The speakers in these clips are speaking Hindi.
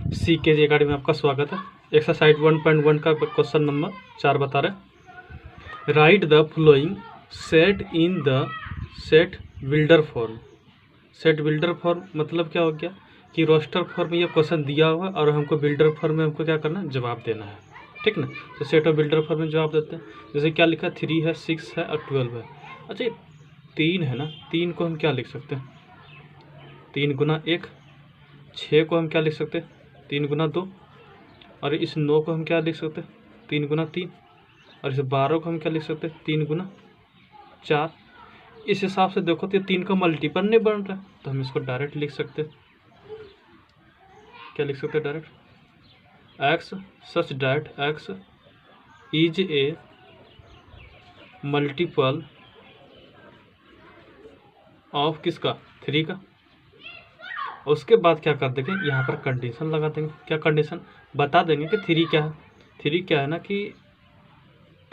CKG अकेडमी में आपका स्वागत है। एक्सरसाइज 1.1 का क्वेश्चन नंबर 4 बता रहे। Right the flowing set in the set builder form. Set builder form मतलब क्या हो गया कि रोस्टर फॉर्म में ये क्वेश्चन दिया हुआ है और हमको बिल्डर फॉर्म में हमको क्या करना है, जवाब देना है। ठीक ना। तो सेट ऑफ बिल्डर फॉर्म में जवाब देते हैं। जैसे क्या लिखा, 3 है, 6 है और 12 है। अच्छा, 3 है ना, 3 को हम क्या लिख सकते हैं, 3 गुना 1। 6 को हम क्या लिख सकते हैं, 3 गुना 2। और इस 9 को हम क्या लिख सकते हैं, 3 गुना 3। और इस 12 को हम क्या लिख सकते हैं, 3 गुना 4। इस हिसाब से देखो तो 3 का मल्टीपल नहीं बन रहा है, तो हम इसको डायरेक्ट लिख सकते हैं। क्या लिख सकते हैं direct, x such that x is A multiple of किसका, 3 का। उसके बाद क्या कर देंगे, यहाँ पर कंडीशन लगा देंगे। क्या कंडीशन, बता देंगे कि 3 क्या है। 3 क्या है ना कि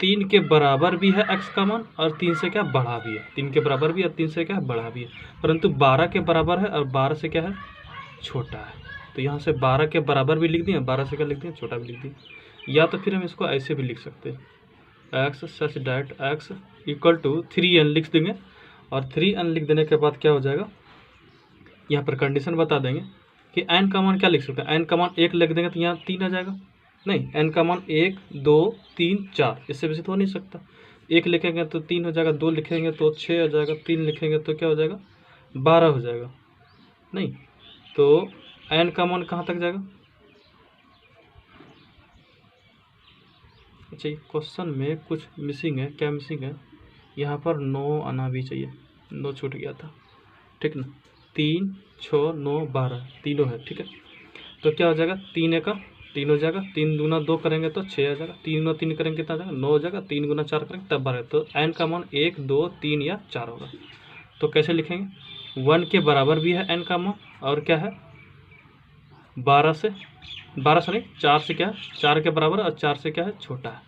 3 के बराबर भी है x का मान और 3 से क्या बड़ा भी है। 3 के बराबर भी है और 3 से क्या बड़ा भी है, परंतु 12 के बराबर है और 12 से क्या है, छोटा है। तो यहाँ से 12 के बराबर भी लिख दिए, 12 से क्या लिख दिए, छोटा भी लिख दिए। या तो फिर हम इसको ऐसे भी लिख सकते हैं, x such that x equal to 3n लिख देंगे। और 3n लिख देने के बाद क्या हो जाएगा, यहाँ पर कंडीशन बता देंगे कि n का मान क्या लिख सकते हैं। n का मान 1 लिख देंगे तो यहाँ 3 आ जाएगा। नहीं, n का मान 1 2 3 4, इससे वैसे तो हो नहीं सकता। 1 लिखेंगे तो 3 हो जाएगा, 2 लिखेंगे तो 6 हो जाएगा, 3 लिखेंगे तो क्या हो जाएगा, 12 हो जाएगा। नहीं, तो n का मान कहाँ तक जाएगा। अच्छा, क्वेश्चन में कुछ मिसिंग है। क्या मिसिंग है, यहाँ पर 9 आना भी चाहिए, 9 छूट गया था। ठीक ना, 3 6 9 12 तीनों है। ठीक है, तो क्या हो जाएगा, 3 का 3 हो जाएगा, 3 गुना 2 करेंगे तो 6 आ जाएगा, 3 गुना 3 करेंगे कितना आ जाएगा, 9 हो जाएगा, 3 गुना 4 करेंगे तब 12। तो n का मान 1 2 3 या 4 होगा। तो कैसे लिखेंगे, 1 के बराबर भी है n का मान और क्या है, 12 से नहीं, 4 से क्या है, 4 के बराबर और 4 से क्या है, छोटा है।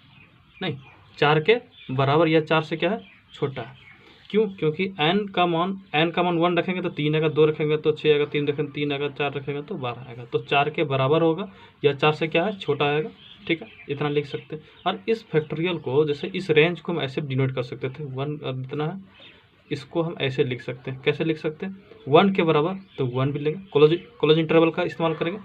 नहीं, 4 के बराबर या 4 से क्या है, छोटा है। क्यों, क्योंकि n का मान 1 रखेंगे तो 3 आएगा, 2 रखेंगे तो 6 आएगा, 3 रखेंगे 3 आएगा, 4 रखेंगे तो 12 आएगा। तो 4 के बराबर होगा या 4 से क्या है, छोटा आएगा। ठीक है, इतना लिख सकते हैं। और इस फैक्टोरियल को, जैसे इस रेंज को हम ऐसे डिनोट कर सकते थे, 1 इतना है, इसको हम ऐसे लिख सकते हैं। कैसे लिख सकते हैं, 1 के बराबर तो 1 भी लेंगे, क्लोज इंटरवल का इस्तेमाल करेंगे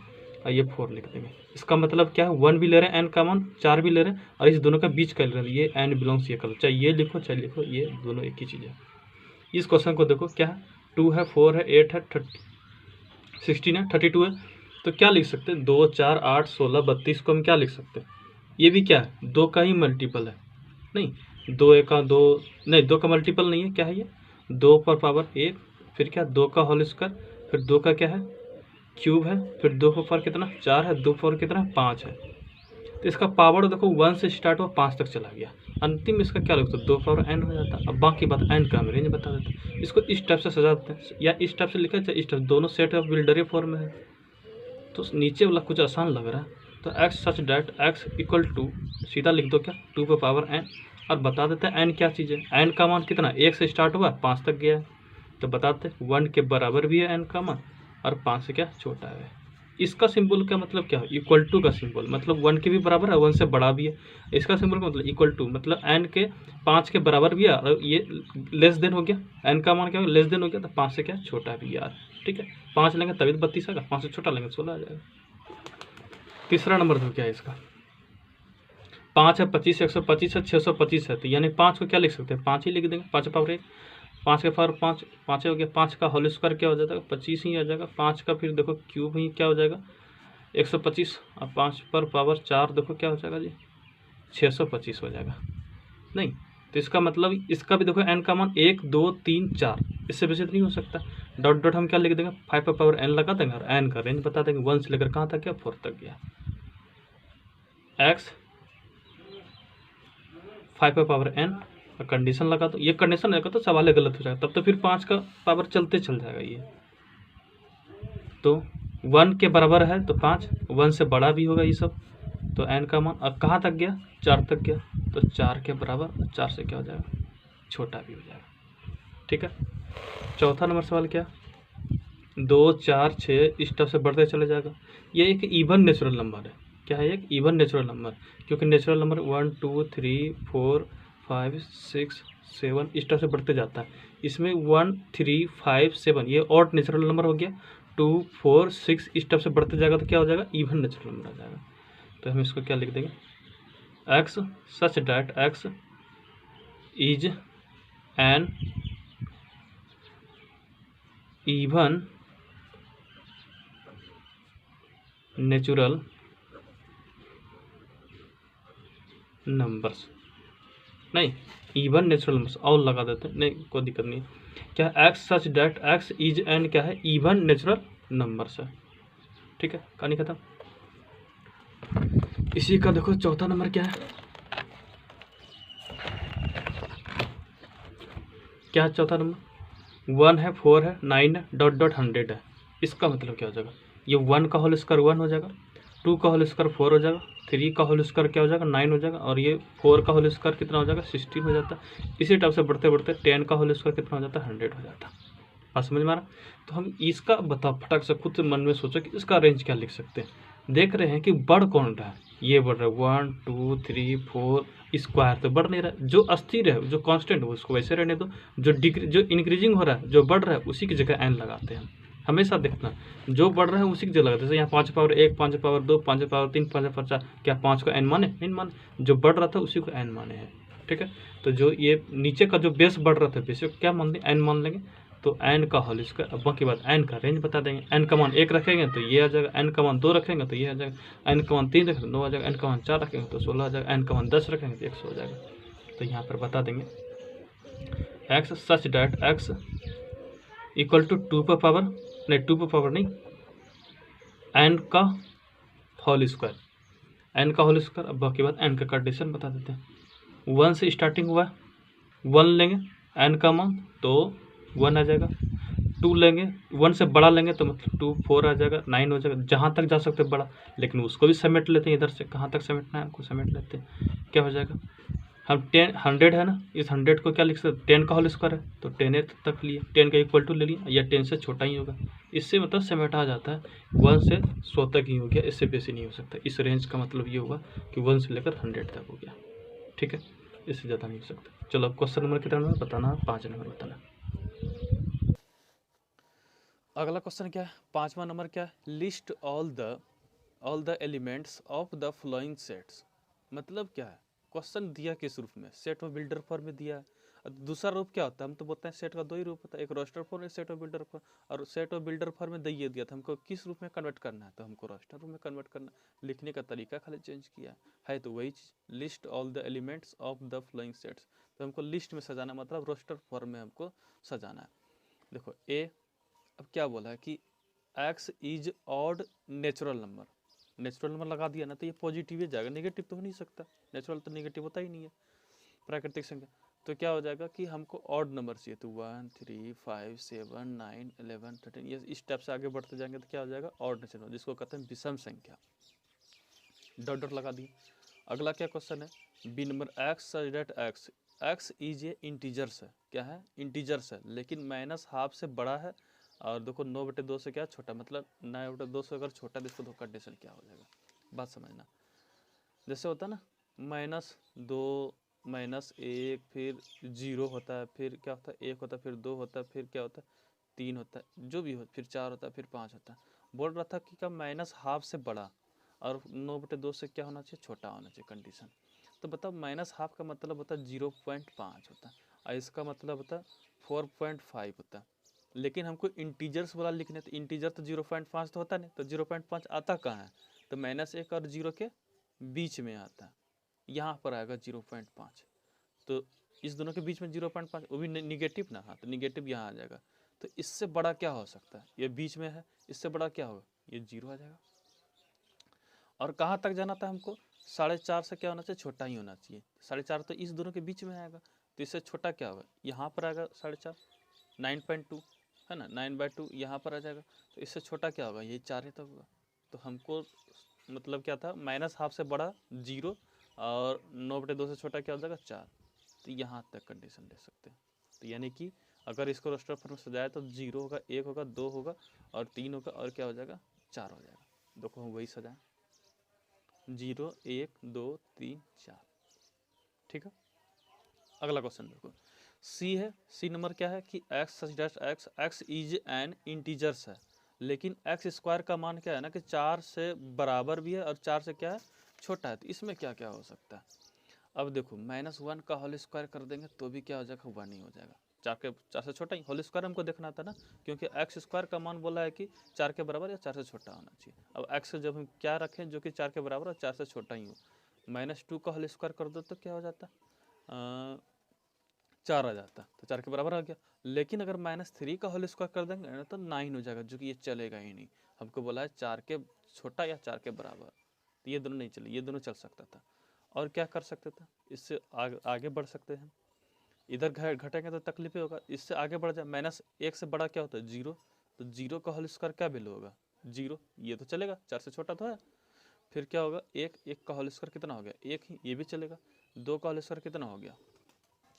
और ये 4 लिख देंगे। इसका मतलब क्या है, 1 भी ले रहे हैं, n का मान 4 भी ले रहे हैं और इस दोनों का बीच का ले रहे हैं, ये n बिलोंग्स ये कलर, चाहे ये लिखो चाहे लिखो, ये दोनों एक ही चीज़ है। इस क्वेश्चन को देखो, क्या है, 2 है, 4 है, 8 है, 16 है, 32 है। तो क्या लिख सकते हैं, 2 4 8 16 32 को हम क्या लिख सकते हैं, ये भी क्या है, 2 का ही मल्टीपल है। नहीं, 2 1 का 2, नहीं 2 का मल्टीपल नहीं है, क्या है ये, 2 पर पावर 1, फिर क्या 2 का होल स्क्वायर, फिर 2 का क्या है, क्यूब है, फिर 2 पर कितना 4 है, 2 पर कितना 5 है। तो इसका पावर देखो 1 से स्टार्ट हुआ 5 तक चला गया, अंतिम इसका क्या लगता है, 2 पावर n हो जाता है। अब बाकी बात n का हम रेंज बता देते हैं। इसको इस टाइप से सजा देते हैं, या इस टाइप से लिखा जाए, इस टाइप, दोनों सेट ऑफ बिल्डर फॉर्म में है। तो नीचे वाला कुछ आसान लग रहा है, तो x such that x equal to, सीधा लिख दो क्या, 2 पर पावर n, और बता देते हैं n क्या चीज़ है। n का मान कितना, 1 से स्टार्ट हुआ 5 तक गया है, तो बताते 1 के बराबर भी है n का मान और 5 से क्या छोटा है। इसका सिंबल का मतलब क्या है, इक्वल टू का सिंबल मतलब 1 के भी बराबर है, 1 से बड़ा भी है। इसका सिंबल का मतलब इक्वल टू, मतलब n के 5 के बराबर भी है और ये लेस देन हो गया, n का मान क्या हो गया, लेस देन हो गया, तो 5 से क्या छोटा भी यार। ठीक है, 5 लेंगे तभी 32 आएगा, 5 से छोटा लेंगे 16 आ जाएगा। तीसरा नंबर तो क्या है इसका, 5 है, 25 है, 125 है, 625 है। तो यानी 5 को क्या लिख सकते हैं, 5 ही लिख देंगे, 5 पावर 1, 5 के पावर 5, 5 हो गया, 5 का होल स्क्वायर क्या हो जाता है, 25 ही आ जाएगा। 5 का फिर देखो क्यूब ही क्या हो जाएगा, 125, और 5 पर पावर 4 देखो क्या हो जाएगा जी, 625 हो जाएगा। नहीं, तो इसका मतलब इसका भी देखो n का मान 1 2 3 4, इससे वैसे तो नहीं हो सकता। डॉट डॉट हम क्या लिख देंगे, 5 पर पावर n लगा देंगे और n का रेंज बता देंगे, 1 से लेकर कहाँ तक गया, 4 तक गया। x 5 पर पावर n, कंडीशन लगा दो, ये कंडीशन लगा तो सवाल गलत हो जाएगा, तब तो फिर 5 का पावर चलते चल जाएगा ये। तो 1 के बराबर है तो 5, 1 से बड़ा भी होगा ये सब, तो n का मान अब कहाँ तक गया, 4 तक गया, तो 4 के बराबर, 4 से क्या हो जाएगा, छोटा भी हो जाएगा। ठीक है, चौथा नंबर सवाल क्या, 2 4 6 इस तरह से बढ़ते चले जाएगा। ये एक इवन नेचुरल नंबर है। क्या है? एक इवन नेचुरल नंबर, क्योंकि नेचुरल नंबर 1 2 3 4 5 6 7 इस तरह से बढ़ते जाता है। इसमें 1 3 5 7 ये ऑड नेचुरल नंबर हो गया। 2 4 6 इस तरह से बढ़ते जाएगा तो क्या हो जाएगा? इवन नेचुरल नंबर आ जाएगा। तो हम इसको क्या लिख देंगे? x such that x is an even natural numbers। नहीं, इवन नेचुरल नंबर्स और लगा देते हैं, नहीं कोई दिक्कत नहीं। क्या है? x such that x is an क्या है? इवन नेचुरल नंबर्स है। ठीक है, कहानी खत्म। इसी का देखो चौथा नंबर क्या है? क्या है चौथा नंबर? 1 है, 4 है, 9 है, डॉट डॉट 100 है। इसका मतलब क्या हो जाएगा? ये 1 का होल स्क्वायर 1 हो जाएगा, 2 का होल स्क्वायर 4 हो जाएगा, 3 का होल स्क्वायर क्या हो जाएगा? 9 हो जाएगा, और ये 4 का होल स्क्वायर कितना हो जाएगा? 16 हो जाता है। इसी टाइप से बढ़ते बढ़ते 10 का होल स्क्वायर कितना हो जाता है? 100 हो जाता है। बात समझ में आ रहा? तो हम इसका बताओ, फटाक से खुद से मन में सोचो कि इसका रेंज क्या लिख सकते हैं। देख रहे हैं कि बढ़ कौन रहा है? ये बढ़ रहा है 1 2 3 4, स्क्वायर तो बढ़ नहीं रहा है। जो अस्थिर है, जो कांस्टेंट है, उसको वैसे रहने दो। जो इंक्रीजिंग हो रहा है, जो बढ़ रहा है, उसी की जगह एन लगाते हैं। हमेशा देखना, जो बढ़ रहा है उसी की जगह लगाते हैं। जैसे यहाँ 5 पावर 1, 5 पावर 2, 5 पावर 3, 5 पावर 4, क्या 5 को एन माने? नहीं माने। जो बढ़ रहा था उसी को एन माने हैं। ठीक है, तो जो ये नीचे का जो बेस बढ़ रहा था, बेस को क्या मान लेंगे? एन मान लेंगे। तो एन का होल स्क्वायर, अब बाकी बात एन का रेंज बता देंगे। एन का मान 1 रखेंगे तो ये आ जाएगा, एन का मान 2 रखेंगे तो ये आ जाएगा, एन का मान 3 रखेंगे तो 9 आ जाएगा, एन का मान 4 रखेंगे तो 16 आ जाएगा, एन का मान 10 रखेंगे तो 100 हो जाएगा। तो यहाँ पर बता देंगे x such that x equal to 2 पर पावर, नहीं 2 पर पावर नहीं, एन का होल स्क्वायर, एन का होल स्क्वायर। अब बाकी बात एन का कंडीशन बता देते हैं। 1 से स्टार्टिंग हुआ, 1 लेंगे एन का मान तो 1 आ जाएगा। 2 लेंगे, 1 से बड़ा लेंगे तो मतलब 2 4 आ जाएगा, 9 हो जाएगा। जहाँ तक जा सकते बड़ा, लेकिन उसको भी समेट लेते हैं। इधर से कहाँ तक समेटना है हमको, समेट लेते हैं। क्या हो जाएगा? हम 10 100 है ना, इस 100 को क्या लिख सकते? 10 का होल स्क्वायर है तो 10 तक लिए, 10 का इक्वल टू ले लिया, या 10 से छोटा ही होगा। इससे मतलब समेटा जाता है 1 से 100 तक ही हो गया, इससे बेसी नहीं हो सकता। इस रेंज का मतलब ये होगा कि 1 से लेकर 100 तक हो गया। ठीक है, इससे ज़्यादा नहीं हो सकता। चलो अब क्वेश्चन नंबर कितना नंबर बताना? 5 नंबर बताना। अगला क्वेश्चन क्या है? 5वां नंबर क्या है? List all the elements of the flowing sets. मतलब क्या है? क्वेश्चन दिया किस रूप में? सेट ऑफ बिल्डर फॉर्म में दिया है। दूसरा रूप क्या होता है? हम तो बोलते हैं सेट का 2 ही रूप होता है, एक रोस्टर फॉर्म, एक सेट ऑफ बिल्डर फॉर्म। और सेट ऑफ बिल्डर फॉर्म में दिया था, हमको किस रूप में कन्वर्ट करना है? तो हमको रोस्टर रूप में कन्वर्ट करना। लिखने का तरीका खाली चेंज किया है तो वही चीज, list all the elements of the flowing sets. तो हमको लिस्ट में सजाना, मतलब रोस्टर फॉर्म में हमको सजाना है। देखो ए, अब क्या बोला है कि x is odd natural number. Natural number लगा दिया ना तो ये पॉजिटिव ही जाएगा, नेगेटिव तो हो नहीं सकता। नेचुरल तो नेगेटिव होता ही नहीं है, प्राकृतिक संख्या। तो क्या हो जाएगा कि हमको ऑड नंबर चाहिए, तो 1 3 5 7 9 11 13, ये इस टाइप से आगे बढ़ते जाएंगे तो क्या हो जाएगा? ऑड नेचुरल, जिसको कहते हैं विषम संख्या। डॉट डॉट लगा दिए। अगला क्या क्वेश्चन है? B number x such that x, x is a integers है। क्या है? इंटीजर्स है, लेकिन माइनस हाफ से बड़ा है। और देखो 9/2 से क्या छोटा, मतलब 9/2 से अगर छोटा है तो इसको कंडीशन क्या हो जाएगा? बात समझना। जैसे होता है ना -2 -1, फिर 0 होता है, फिर क्या होता है 1 होता है, फिर 2 होता है, फिर क्या होता है 3 होता है, जो भी हो, फिर 4 होता है, फिर 5 होता है। बोल रहा था कि क्या माइनस हाफ से बड़ा और 9/2 से क्या होना चाहिए? छोटा होना चाहिए कंडीशन। तो बताओ माइनस हाफ का मतलब होता है 0.5 होता है, और इसका मतलब होता है 4.5 होता है। लेकिन हमको इंटीजर्स वाला लिखने, तो इंटीजर तो 0.5 तो होता नहीं, तो 0.5 आता कहाँ है? तो -1 और 0 के बीच में आता है, यहाँ पर आएगा 0.5। तो इस दोनों के बीच में 0.5, वो भी निगेटिव ना, हाँ तो निगेटिव यहाँ आ जाएगा। तो इससे बड़ा क्या हो सकता है? ये बीच में है, इससे बड़ा क्या होगा? ये 0 आ जाएगा। और कहाँ तक जाना था हमको? 4.5 से क्या होना चाहिए? छोटा ही होना चाहिए। 4.5 तो इस दोनों के बीच में आएगा, तो इससे छोटा क्या होगा? यहाँ पर आएगा 4.5, 9.2 है ना, 9/2 यहाँ पर आ जाएगा। तो इससे छोटा क्या होगा? ये 4 ही तक होगा। तो हमको मतलब क्या था? माइनस हाफ से बड़ा 0 और 9/2 से छोटा क्या हो जाएगा? 4। तो यहाँ तक कंडीशन ले सकते हैं। तो यानी कि अगर इसको रोस्टर फॉर्म में सजाए तो 0 होगा, 1 होगा, 2 होगा और 3 होगा और क्या हो जाएगा 4 हो जाएगा। देखो हम वही सजाएं 0 1 2 3 4। ठीक है, अगला क्वेश्चन देखो सी है। सी नंबर क्या है कि x such dash x, x is an integers है, लेकिन एक्स स्क्वायर का मान क्या है ना कि 4 से बराबर भी है और 4 से क्या है छोटा है। तो इसमें क्या क्या हो सकता है, अब देखो -1 का होल स्क्वायर कर देंगे तो भी क्या हो जाएगा 1 ही हो जाएगा। 4 से छोटा ही होल स्क्वायर हमको देखना था ना, क्योंकि एक्स स्क्वायर का मान बोला है कि 4 के बराबर या 4 से छोटा होना चाहिए। अब एक्स जब हम क्या रखें जो कि 4 के बराबर और 4 से छोटा ही हो, -2 का होल स्क्वायर कर दो तो क्या हो जाता 4 आ जाता, तो 4 के बराबर आ गया। लेकिन अगर -3 का होल स्क्वायर कर देंगे ना तो 9 हो जाएगा, जो कि ये चलेगा ही नहीं। हमको बोला है 4 के छोटा या 4 के बराबर, तो ये दोनों नहीं चले, ये दोनों चल सकता था। और क्या कर सकते थे, इससे आगे बढ़ सकते हैं। इधर घटेंगे तो तकलीफ होगा, इससे आगे बढ़ जाए -1 से बड़ा क्या होता है 0, तो 0 का होल स्क्वायर क्या वैल्यू होगा 0, ये तो चलेगा 4 से छोटा तो है। फिर क्या होगा 1 का होल स्क्वायर कितना हो गया 1 ही, ये भी चलेगा। 2 का होल स्क्वायर कितना हो गया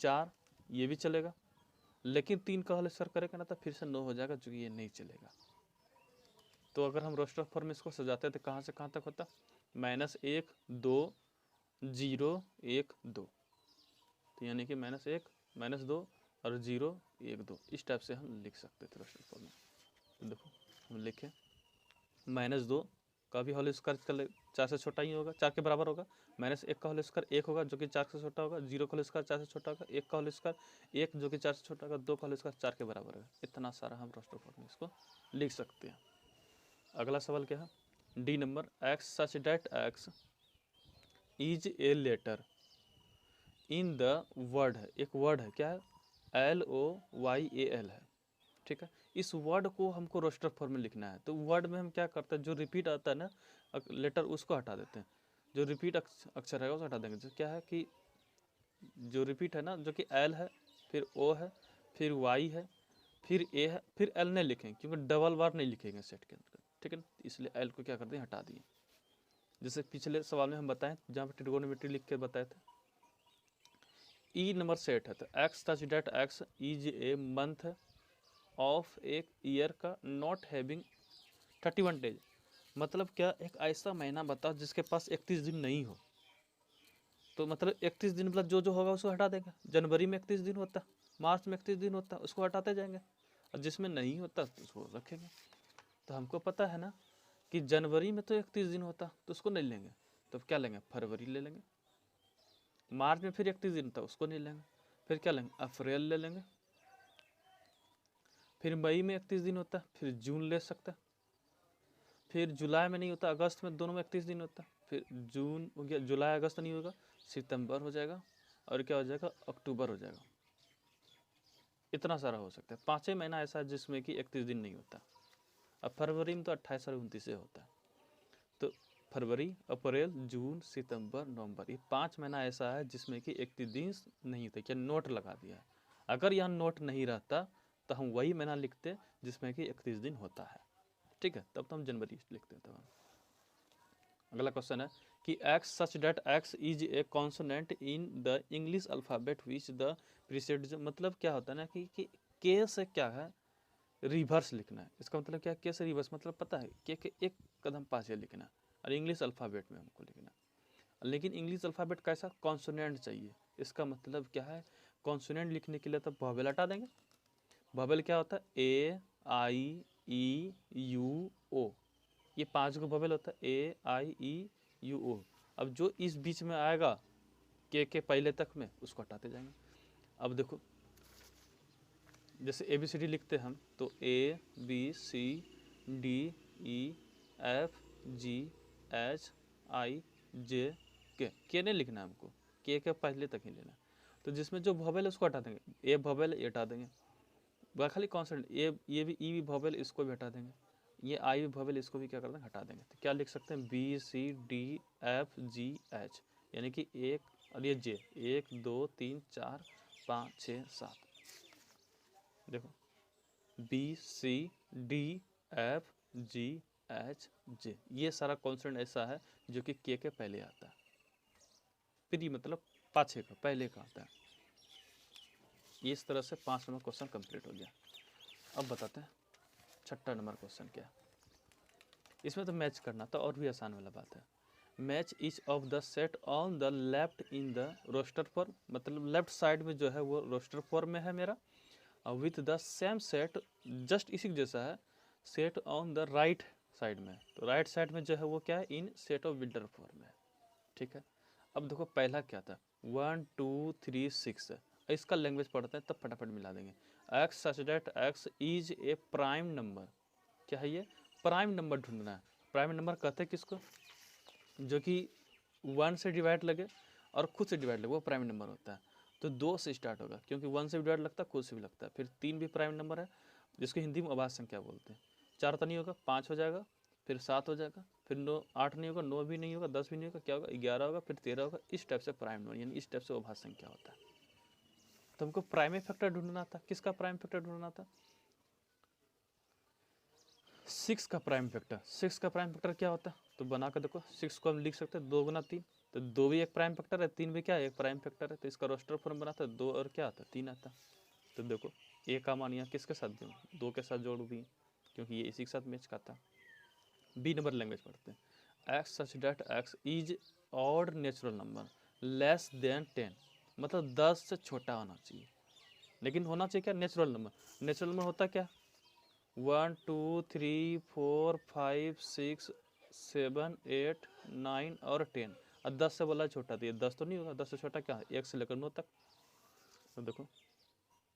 4, ये भी चलेगा। लेकिन 3 का होल स्क्वायर करेंगे ना तो फिर से 9 हो जाएगा, जो कि ये नहीं चलेगा। तो अगर हम रोस्टर फॉर्म में इसको सजाते हैं तो कहाँ से कहाँ तक होता -1 2 0 1 2, तो यानी कि -1 -2 और 0 1 2, इस टाइप से हम लिख सकते थे रोस्टर फॉर्म में। तो देखो हम लिखें -2 का भी होल स्क्वायर 4 से छोटा ही होगा, 4 के बराबर होगा। -1 का होल स्क्वायर 1 होगा, जो कि 4 से छोटा होगा। 0 का होल स्क्वायर 4 से छोटा होगा। 1 का होल स्क्वायर 1, जो कि 4 से छोटा होगा। 2 का होल स्क्वायर 4 के बराबर है। इतना सारा हम रोस्टर फॉर्म में इसको लिख सकते हैं। अगला सवाल क्या है, D number, x such that x is a letter in the word है, एक वर्ड है क्या है LOYAL है। ठीक है, इस वर्ड को हमको रोस्टर फॉर्म में लिखना है। तो वर्ड में हम क्या करते हैं, जो रिपीट आता है ना लेटर, उसको हटा देते हैं। जो रिपीट अक्षर है उसको हटा देंगे। जो क्या है कि जो रिपीट है ना, जो कि L है, फिर O है, फिर Y है, फिर A है, फिर L नहीं लिखेंगे क्योंकि डबल बार नहीं लिखेंगे सेट के अंदर। ठीक है, इसलिए L को क्या करते हैं हटा दिए। जैसे पिछले सवाल में हम बताएं जहाँ पर ट्रिगोनोमेट्री लिख के बताए थे। ई नंबर सेट है, तो x such that x is a month of एक ईयर का नॉट हैविंग 31 डेज। मतलब क्या, एक ऐसा महीना बताओ जिसके पास 31 दिन नहीं हो। तो मतलब 31 दिन मतलब जो जो होगा उसको हटा देंगे। जनवरी में 31 दिन होता, मार्च में 31 दिन होता, उसको हटाते जाएंगे। और जिसमें नहीं होता तो उसको रखेंगे। तो हमको पता है ना कि जनवरी में तो 31 दिन होता, तो उसको नहीं लेंगे। तो क्या लेंगे, फरवरी ले लेंगे। मार्च में फिर 31 दिन था, उसको नहीं लेंगे। फिर क्या लेंगे, अप्रैल ले लेंगे। फिर मई में 31 दिन होता है, फिर जून ले सकते हैं। फिर जुलाई में नहीं होता, अगस्त में, दोनों में 31 दिन होता है। फिर जून हो गया, जुलाई अगस्त नहीं होगा, सितंबर हो जाएगा और क्या हो जाएगा, अक्टूबर हो जाएगा। इतना सारा हो सकता है। 5 महीना ऐसा है जिसमें कि 31 दिन नहीं होता। अब फरवरी में तो 28 और 29 होता है। तो फरवरी, अप्रैल, जून, सितंबर, नवंबर, ये 5 महीना ऐसा है जिसमें कि 31 दिन नहीं होता। क्या नोट लगा दिया है। अगर यह नोट नहीं रहता तो हम वही महीना लिखते जिसमें कि 31 दिन होता है। ठीक है, तब तो हम जनवरी लिखते हैं। तब हम अगला क्वेश्चन है कि x such that x is a consonant in the English alphabet which the precedes. मतलब क्या होता है ना कि के से क्या है रिवर्स लिखना है। इसका मतलब क्या है, के से रिवर्स मतलब पता है के एक कदम पाछे लिखना है और इंग्लिश अल्फ़ाबेट में हमको लिखना है। लेकिन इंग्लिश अल्फ़ाबेट कैसा, कॉन्सोनेंट चाहिए। इसका मतलब क्या है, कॉन्सोनेंट लिखने के लिए तो वॉवेल हटा देंगे। वॉवेल क्या होता है, AIEUO, ये 5 को वॉवेल होता है, AIEUO। अब जो इस बीच में आएगा के पहले तक में, उसको हटाते जाएंगे। अब देखो जैसे ABCD लिखते हैं हम, तो ABCDEFGHIJ के नहीं लिखना है हमको, के पहले तक ही लेना है। तो जिसमें जो वॉवेल है उसको हटा देंगे। ए वॉवेल ये हटा देंगे, वह खाली कॉन्सोनेंट। ये भी ई भी वॉवेल, इसको भी हटा देंगे। ये आई भी वॉवेल, इसको भी क्या कर देंगे, हटा देंगे। तो क्या लिख सकते हैं, BCDFGH, यानी कि एक, और ये जे, 1 2 3 4 5 6 7। देखो BCDFGH, ये सारा कॉन्सोनेंट ऐसा है जो कि के पहले आता है। प्री मतलब पाछे का, पहले का आता है। इस तरह से 5 नंबर क्वेश्चन कंप्लीट हो गया। अब बताते हैं 6ठा नंबर क्वेश्चन क्या है। इसमें तो मैच करना था, और भी आसान वाला बात है। Match each of the set on the left in the roster form, मतलब लेफ्ट साइड में जो है वो रोस्टर फॉर्म में है मेरा, और with the same set just इसी के जैसा है set on the right side में। तो राइट साइड में जो है वो क्या है, इन सेट ऑफ विल्डर फॉर्म में है। ठीक है, अब देखो पहला क्या था, 1 2 3 6 है। इसका लैंग्वेज पढ़ते हैं तब फटाफट मिला देंगे। X such that x is a prime number. क्या है ये, प्राइम नंबर ढूंढना है। प्राइम नंबर कहते हैं किसको, जो कि 1 से डिवाइड लगे और खुद से डिवाइड लगे, वो प्राइम नंबर होता है। तो 2 से स्टार्ट होगा, क्योंकि 1 से भी डिवाइड लगता है, खुद से भी लगता है। फिर 3 भी प्राइम नंबर है, जिसको हिंदी में अभाज्य संख्या बोलते हैं। 4 तो नहीं होगा, 5 हो जाएगा, फिर 7 हो जाएगा, फिर 9 8 नहीं होगा, 9 भी नहीं होगा, 10 भी नहीं होगा, क्या होगा 11 होगा, फिर 13 होगा। इस टाइप से प्राइम नंबर, यानी इस टाइप से अभाज्य संख्या होता है। तो हमको प्राइम फैक्टर ढूंढना था। किसका प्राइम फैक्टर ढूंढना था, 6 का प्राइम फैक्टर। 6 का प्राइम फैक्टर क्या होता है, तो बना कर देखो। 6 को हम लिख सकते हैं 2 गुना 3, तो 2 भी एक प्राइम फैक्टर है, 3 भी क्या है, एक प्राइम फैक्टर है। तो इसका रोस्टर फॉर्म बनाता है 2 और क्या आता है, 3 आता है। तो देखो ए का मान यहाँ किसके साथ दूँ, 2 के साथ जोड़ भी, क्योंकि ये इसी के साथ मैच खाता। बी नंबर लैंग्वेज पढ़ते हैं। X such that x is odd natural number less than 10, मतलब 10 से छोटा होना चाहिए। लेकिन होना चाहिए क्या, नेचुरल नंबर। नेचुरल नंबर होता क्या, 1 2 3 4 5 6 7 8 9 और 10, और 10 से बोला छोटा, तो ये 10 तो नहीं होगा। 10 से छोटा क्या है, 1 से लेकर 9 तक। तो देखो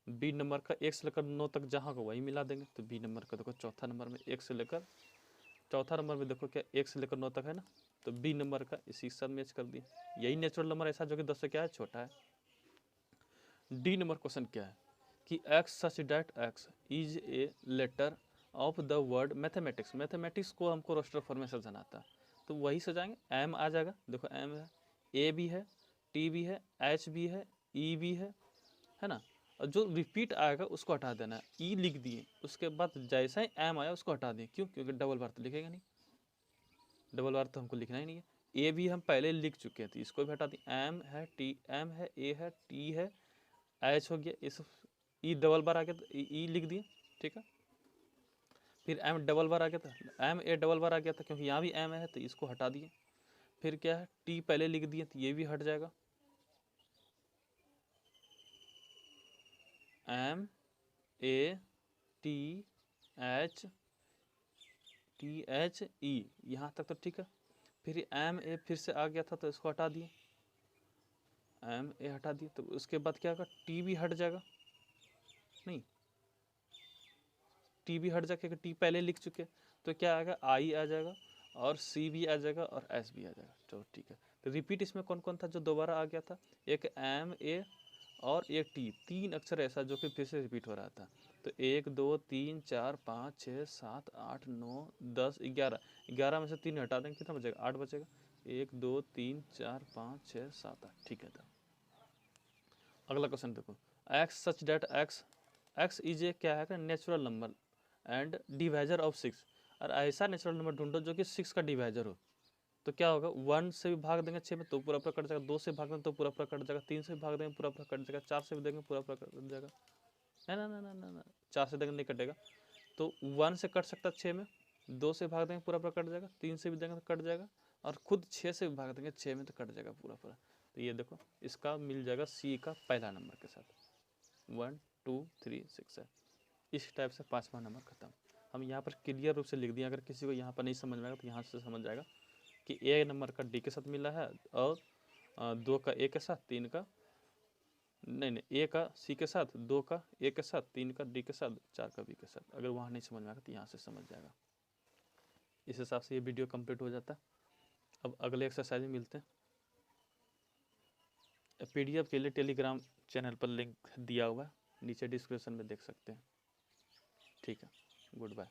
बी नंबर का 1 से लेकर 9 तक जहाँ को वही मिला देंगे। तो बी नंबर का देखो चौथा नंबर में 1 से लेकर, चौथा नंबर में देखो क्या 1 से लेकर 9 तक है ना, तो बी नंबर का इसी के साथ मैच कर दिए। यही नेचुरल नंबर ऐसा जो कि 10 से क्या है, छोटा है। डी नंबर क्वेश्चन क्या है कि x such that x is a letter of the word mathematics. Mathematics को हमको रोस्टर फॉर्म में सजाना था, तो वही सजाएंगे। एम आ जाएगा, देखो एम है, ए भी है, टी भी है, एच भी है, ई भी है ना। और जो रिपीट आएगा उसको हटा देना है। ई लिख दिए, उसके बाद जैसा ही एम आया उसको हटा दिए। क्यों, क्योंकि डबल बार तो लिखेगा नहीं, डबल बार तो हमको लिखना ही नहीं है। ए भी हम पहले लिख चुके थे, इसको भी हटा दिए। एम है, टी एम है, ए है, टी है, एच हो गया, इस ई डबल बार आ गया तो ई लिख दिए। ठीक है, फिर एम डबल बार आ गया था, एम ए डबल बार आ गया था, क्योंकि यहाँ भी एम है तो इसको हटा दिए। फिर क्या है, टी पहले लिख दिए तो ये भी हट जाएगा। M A T H T H E, यहाँ तक तो ठीक है। फिर एम ए फिर से आ गया था तो इसको हटा दिए, एम ए हटा दिए। तो उसके बाद क्या होगा, टी भी हट जाएगा, नहीं टी भी हट जाएगा क्योंकि टी पहले लिख चुके। तो क्या आएगा, आई आ जाएगा, और सी भी आ जाएगा, और एस भी आ जाएगा। चलो ठीक है। तो रिपीट इसमें कौन कौन था जो दोबारा आ गया था, एक एम ए और एक टी, 3 अक्षर ऐसा जो कि फिर से रिपीट हो रहा था। तो 1 2 3 4 5 6 7 8 9 10 11, 11 में से 3 हटा देंगे, कितना बचेगा, 8 बचेगा। 1 2 3 4 5 6 7 8, ठीक है। तो अगला क्वेश्चन देखो, x such that x, x is a क्या है, natural number and divisor of 6। और ऐसा नेचुरल नंबर ढूंढो जो कि 6 का डिवाइजर हो। तो क्या होगा, 1 से भी भाग देंगे 6 में तो पूरा पूरा कट जाएगा, 2 से भाग देंगे तो पूरा पूरा कट जाएगा, 3 से भी भाग देंगे पूरा पूरा कट जाएगा, 4 से भी देंगे पूरा पूरा कट जाएगा। ना ना ना ना ना ना, 4 से देंगे नहीं कटेगा। तो 1 से कट सकता है 6 में, 2 से भाग देंगे पूरा पूरा कट जाएगा, 3 से भी देंगे तो कट जाएगा, और खुद 6 से भी भाग देंगे 6 में तो कट जाएगा पूरा पूरा। तो ये देखो इसका मिल जाएगा सी का पहला नंबर के साथ, 1 2 3 6 है। इस टाइप से 5वां नंबर खत्म। हम यहाँ पर क्लियर रूप से लिख दिए, अगर किसी को यहाँ पर नहीं समझ में आएगा तो यहाँ से समझ जाएगा कि ए नंबर का डी के साथ मिला है, और 2 का ए के साथ, 3 का नहीं, ए का सी के साथ, 2 का ए के साथ, 3 का डी के साथ, 4 का बी के साथ। अगर वहाँ नहीं समझ में आएगा तो यहाँ से समझ जाएगा। इस हिसाब से ये वीडियो कंप्लीट हो जाता है। अब अगले एक्सरसाइज में मिलते हैं। PDF के लिए टेलीग्राम चैनल पर लिंक दिया हुआ है, नीचे डिस्क्रिप्शन में देख सकते हैं। ठीक है, गुड बाय।